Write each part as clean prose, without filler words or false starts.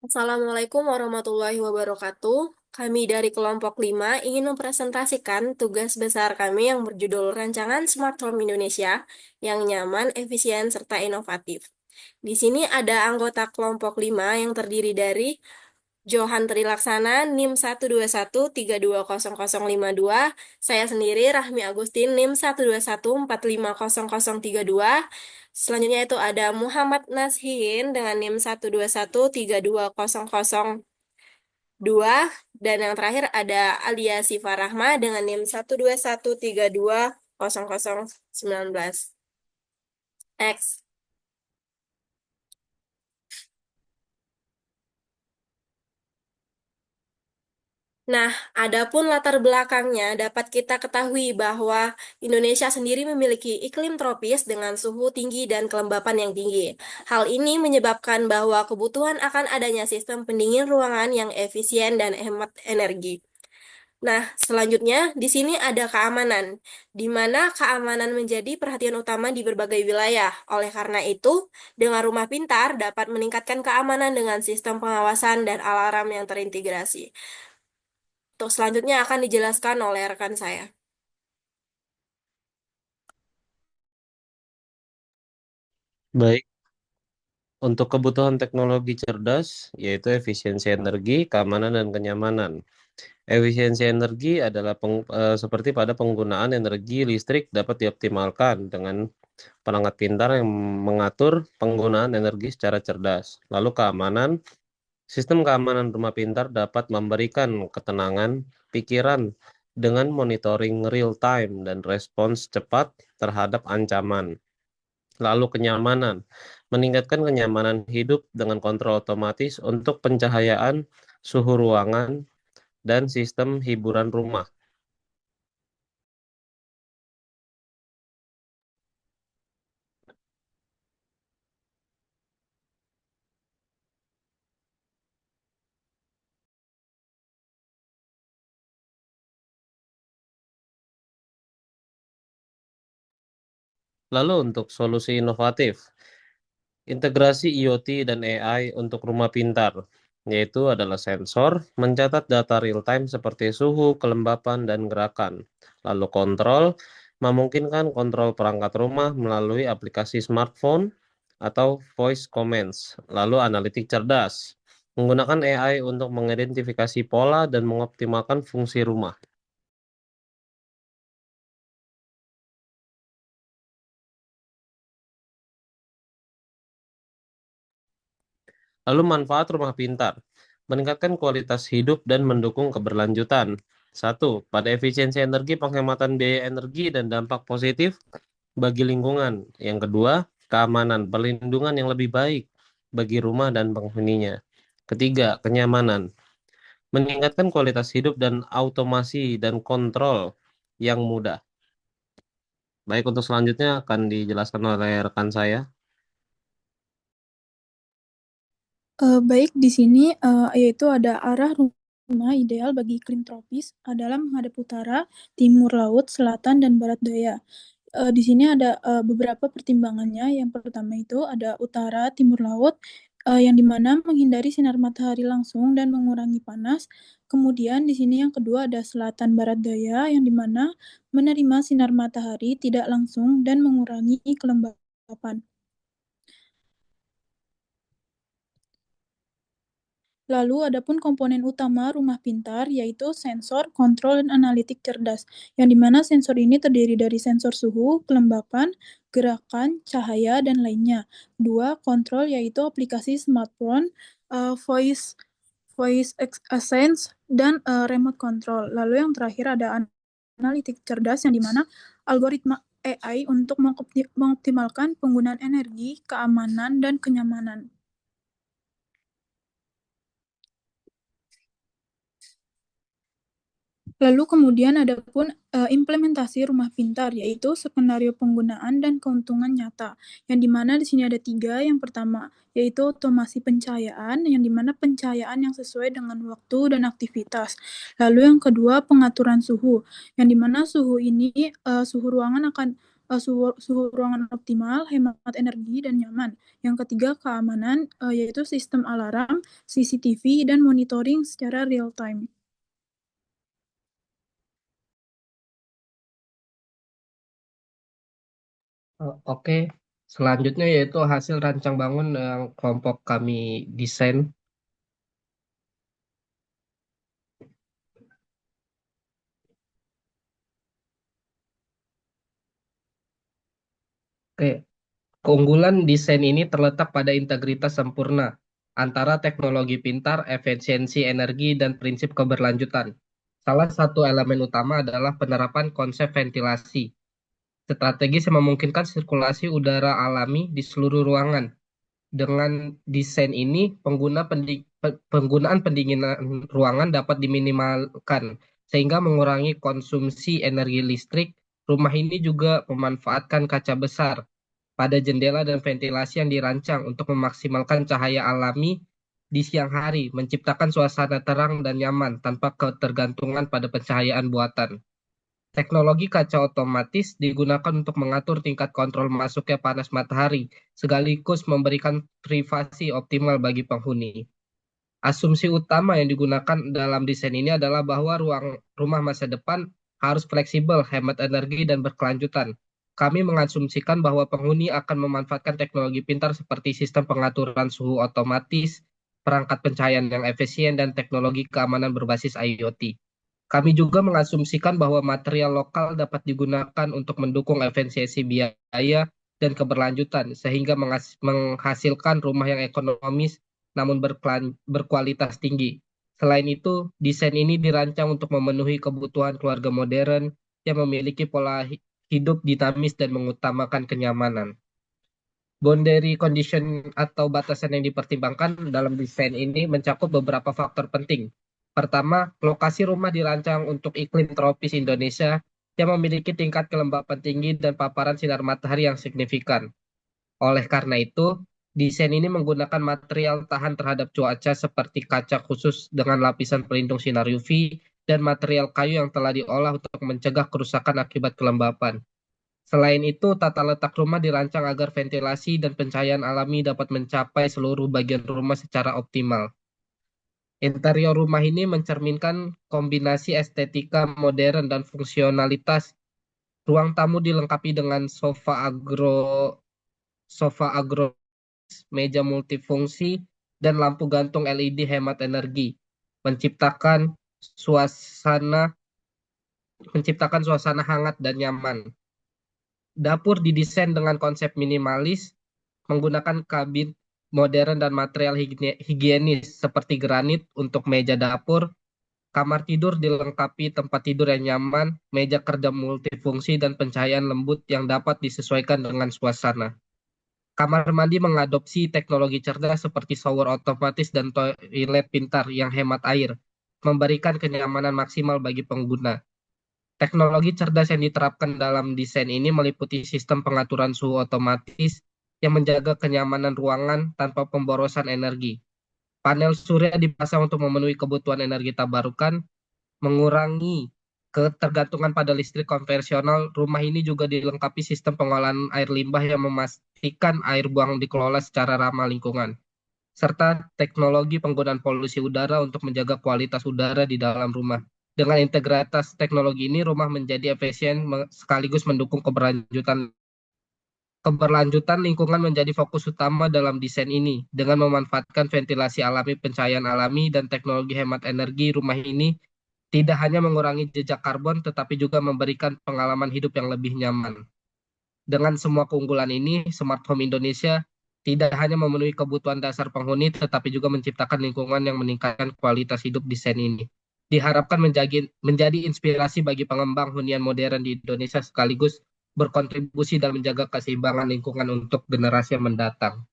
Assalamualaikum warahmatullahi wabarakatuh. Kami dari kelompok 5 ingin mempresentasikan tugas besar kami yang berjudul Rancangan Smart Home Indonesia yang nyaman, efisien, serta inovatif. Di sini ada anggota kelompok 5 yang terdiri dari Johan Trilaksana, NIM 121320052. Saya sendiri, Rahmi Agustin, NIM 121450032. Selanjutnya itu ada Muhammad Nashin dengan NIM 121320002. Dan yang terakhir ada Alia Sifa Rahma dengan NIM 121320019. X. Nah, adapun latar belakangnya dapat kita ketahui bahwa Indonesia sendiri memiliki iklim tropis dengan suhu tinggi dan kelembapan yang tinggi. Hal ini menyebabkan bahwa kebutuhan akan adanya sistem pendingin ruangan yang efisien dan hemat energi. Nah, selanjutnya di sini ada keamanan, di mana keamanan menjadi perhatian utama di berbagai wilayah. Oleh karena itu, dengan rumah pintar dapat meningkatkan keamanan dengan sistem pengawasan dan alarm yang terintegrasi. Untuk selanjutnya akan dijelaskan oleh rekan saya. Baik, untuk kebutuhan teknologi cerdas, yaitu efisiensi energi, keamanan, dan kenyamanan. Efisiensi energi adalah seperti pada penggunaan energi listrik dapat dioptimalkan dengan perangkat pintar yang mengatur penggunaan energi secara cerdas. Lalu keamanan, sistem keamanan rumah pintar dapat memberikan ketenangan pikiran dengan monitoring real time dan respons cepat terhadap ancaman. Lalu kenyamanan, meningkatkan kenyamanan hidup dengan kontrol otomatis untuk pencahayaan, suhu ruangan, dan sistem hiburan rumah. Lalu untuk solusi inovatif, integrasi IoT dan AI untuk rumah pintar, yaitu adalah sensor, mencatat data real-time seperti suhu, kelembapan, dan gerakan. Lalu kontrol, memungkinkan kontrol perangkat rumah melalui aplikasi smartphone atau voice commands. Lalu analitik cerdas, menggunakan AI untuk mengidentifikasi pola dan mengoptimalkan fungsi rumah. Lalu manfaat rumah pintar, meningkatkan kualitas hidup dan mendukung keberlanjutan. Satu, pada efisiensi energi, penghematan biaya energi dan dampak positif bagi lingkungan. Yang kedua, keamanan, perlindungan yang lebih baik bagi rumah dan penghuninya. Ketiga, kenyamanan, meningkatkan kualitas hidup dan automasi dan kontrol yang mudah. Baik, untuk selanjutnya akan dijelaskan oleh rekan saya. Baik, di sini yaitu ada arah rumah ideal bagi iklim tropis adalah menghadap utara, timur laut, selatan, dan barat daya. Di sini ada beberapa pertimbangannya. Yang pertama itu ada utara, timur laut, yang dimana menghindari sinar matahari langsung dan mengurangi panas. Kemudian di sini yang kedua ada selatan barat daya, yang dimana menerima sinar matahari tidak langsung dan mengurangi kelembapan. Lalu adapun komponen utama rumah pintar yaitu sensor, kontrol, dan analitik cerdas, yang dimana sensor ini terdiri dari sensor suhu, kelembapan, gerakan, cahaya, dan lainnya. Dua, kontrol yaitu aplikasi smartphone, voice voice accents, dan remote control. Lalu yang terakhir ada analitik cerdas yang dimana algoritma AI untuk mengoptimalkan penggunaan energi, keamanan, dan kenyamanan. Lalu kemudian ada pun implementasi rumah pintar, yaitu skenario penggunaan dan keuntungan nyata, yang dimana di sini ada tiga. Yang pertama, yaitu otomasi pencahayaan, yang dimana pencahayaan yang sesuai dengan waktu dan aktivitas. Lalu yang kedua, pengaturan suhu, yang dimana suhu ini, suhu ruangan akan suhu ruangan optimal, hemat energi, dan nyaman. Yang ketiga, keamanan, yaitu sistem alarm, CCTV, dan monitoring secara real time. Oke, selanjutnya yaitu hasil rancang bangun yang kelompok kami desain. Oke, keunggulan desain ini terletak pada integritas sempurna antara teknologi pintar, efisiensi energi, dan prinsip keberlanjutan. Salah satu elemen utama adalah penerapan konsep ventilasi strategis yang memungkinkan sirkulasi udara alami di seluruh ruangan. Dengan desain ini, penggunaan pendinginan ruangan dapat diminimalkan, sehingga mengurangi konsumsi energi listrik. Rumah ini juga memanfaatkan kaca besar pada jendela dan ventilasi yang dirancang untuk memaksimalkan cahaya alami di siang hari, menciptakan suasana terang dan nyaman tanpa ketergantungan pada pencahayaan buatan. Teknologi kaca otomatis digunakan untuk mengatur tingkat kontrol masuknya panas matahari, sekaligus memberikan privasi optimal bagi penghuni. Asumsi utama yang digunakan dalam desain ini adalah bahwa rumah masa depan harus fleksibel, hemat energi, dan berkelanjutan. Kami mengasumsikan bahwa penghuni akan memanfaatkan teknologi pintar seperti sistem pengaturan suhu otomatis, perangkat pencahayaan yang efisien, dan teknologi keamanan berbasis IoT. Kami juga mengasumsikan bahwa material lokal dapat digunakan untuk mendukung efisiensi biaya dan keberlanjutan, sehingga menghasilkan rumah yang ekonomis namun berkualitas tinggi. Selain itu, desain ini dirancang untuk memenuhi kebutuhan keluarga modern yang memiliki pola hidup dinamis dan mengutamakan kenyamanan. Boundary condition atau batasan yang dipertimbangkan dalam desain ini mencakup beberapa faktor penting. Pertama, lokasi rumah dirancang untuk iklim tropis Indonesia yang memiliki tingkat kelembapan tinggi dan paparan sinar matahari yang signifikan. Oleh karena itu, desain ini menggunakan material tahan terhadap cuaca seperti kaca khusus dengan lapisan pelindung sinar UV dan material kayu yang telah diolah untuk mencegah kerusakan akibat kelembapan. Selain itu, tata letak rumah dirancang agar ventilasi dan pencahayaan alami dapat mencapai seluruh bagian rumah secara optimal. Interior rumah ini mencerminkan kombinasi estetika modern dan fungsionalitas. Ruang tamu dilengkapi dengan sofa agro, meja multifungsi, dan lampu gantung LED hemat energi, menciptakan suasana menciptakan suasana hangat dan nyaman. Dapur didesain dengan konsep minimalis, menggunakan kabin modern dan material higienis seperti granit untuk meja dapur. Kamar tidur dilengkapi tempat tidur yang nyaman, meja kerja multifungsi, dan pencahayaan lembut yang dapat disesuaikan dengan suasana. Kamar mandi mengadopsi teknologi cerdas seperti shower otomatis dan toilet pintar yang hemat air, memberikan kenyamanan maksimal bagi pengguna. Teknologi cerdas yang diterapkan dalam desain ini meliputi sistem pengaturan suhu otomatis yang menjaga kenyamanan ruangan tanpa pemborosan energi. Panel surya dipasang untuk memenuhi kebutuhan energi terbarukan, mengurangi ketergantungan pada listrik konvensional. Rumah ini juga dilengkapi sistem pengolahan air limbah yang memastikan air buang dikelola secara ramah lingkungan, serta teknologi penggunaan polusi udara untuk menjaga kualitas udara di dalam rumah. Dengan integritas teknologi ini, rumah menjadi efisien sekaligus mendukung keberlanjutan lingkungan menjadi fokus utama dalam desain ini. Dengan memanfaatkan ventilasi alami, pencahayaan alami, dan teknologi hemat energi, rumah ini tidak hanya mengurangi jejak karbon, tetapi juga memberikan pengalaman hidup yang lebih nyaman. Dengan semua keunggulan ini, Smart Home Indonesia tidak hanya memenuhi kebutuhan dasar penghuni, tetapi juga menciptakan lingkungan yang meningkatkan kualitas hidup. Desain ini diharapkan menjadi inspirasi bagi pengembang hunian modern di Indonesia sekaligus berkontribusi dalam menjaga keseimbangan lingkungan untuk generasi yang mendatang.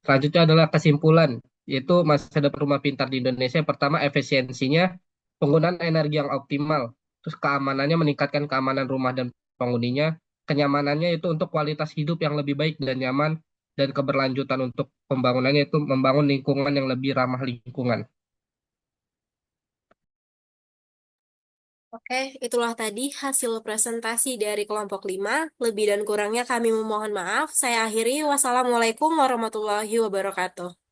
Selanjutnya adalah kesimpulan, yaitu masa depan rumah pintar di Indonesia. Pertama, efisiensinya, penggunaan energi yang optimal, terus keamanannya, meningkatkan keamanan rumah dan penghuninya, kenyamanannya itu untuk kualitas hidup yang lebih baik dan nyaman, dan keberlanjutan untuk pembangunannya itu membangun lingkungan yang lebih ramah lingkungan. Oke, itulah tadi hasil presentasi dari kelompok 5. Lebih dan kurangnya kami memohon maaf. Saya akhiri. Wassalamualaikum warahmatullahi wabarakatuh.